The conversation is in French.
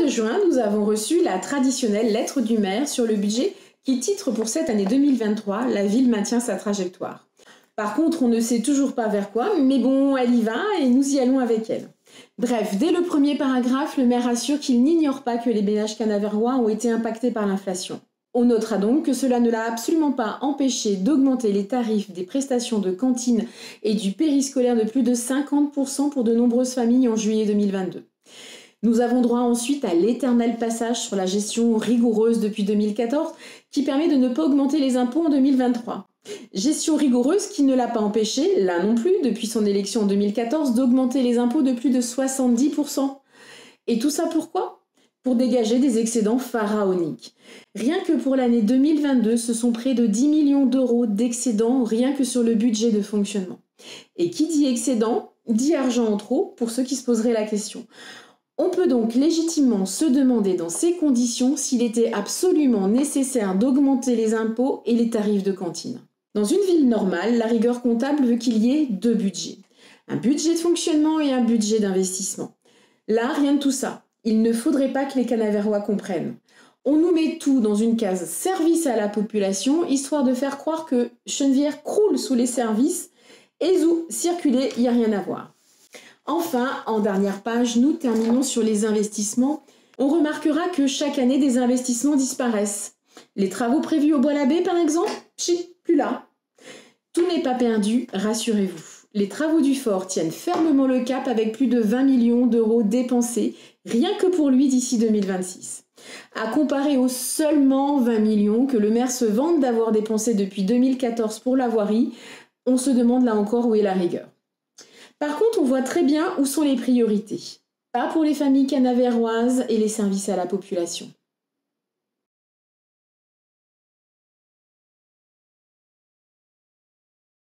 mois de juin, nous avons reçu la traditionnelle lettre du maire sur le budget qui titre pour cette année 2023 « La ville maintient sa trajectoire ». Par contre, on ne sait toujours pas vers quoi, mais bon, elle y va et nous y allons avec elle. Bref, dès le premier paragraphe, le maire assure qu'il n'ignore pas que les ménages canavérois ont été impactés par l'inflation. On notera donc que cela ne l'a absolument pas empêché d'augmenter les tarifs des prestations de cantine et du périscolaire de plus de 50% pour de nombreuses familles en juillet 2022. Nous avons droit ensuite à l'éternel passage sur la gestion rigoureuse depuis 2014 qui permet de ne pas augmenter les impôts en 2023. Gestion rigoureuse qui ne l'a pas empêché, là non plus, depuis son élection en 2014, d'augmenter les impôts de plus de 70%. Et tout ça pourquoi ? Pour dégager des excédents pharaoniques. Rien que pour l'année 2022, ce sont près de 10 millions d'euros d'excédents rien que sur le budget de fonctionnement. Et qui dit excédent, dit argent en trop, pour ceux qui se poseraient la question. On peut donc légitimement se demander dans ces conditions s'il était absolument nécessaire d'augmenter les impôts et les tarifs de cantine. Dans une ville normale, la rigueur comptable veut qu'il y ait deux budgets. Un budget de fonctionnement et un budget d'investissement. Là, rien de tout ça. Il ne faudrait pas que les Canavérois comprennent. On nous met tout dans une case service à la population, histoire de faire croire que Chenevière croule sous les services et zou, circuler, il n'y a rien à voir. Enfin, en dernière page, nous terminons sur les investissements. On remarquera que chaque année, des investissements disparaissent. Les travaux prévus au Bois-l'Abbé, par exemple, plus là. Tout n'est pas perdu, rassurez-vous. Les travaux du fort tiennent fermement le cap avec plus de 20 millions d'euros dépensés, rien que pour lui d'ici 2026. À comparer aux seulement 20 millions que le maire se vante d'avoir dépensés depuis 2014 pour la voirie, on se demande là encore où est la rigueur. Par contre, on voit très bien où sont les priorités. Pas pour les familles canavéroises et les services à la population.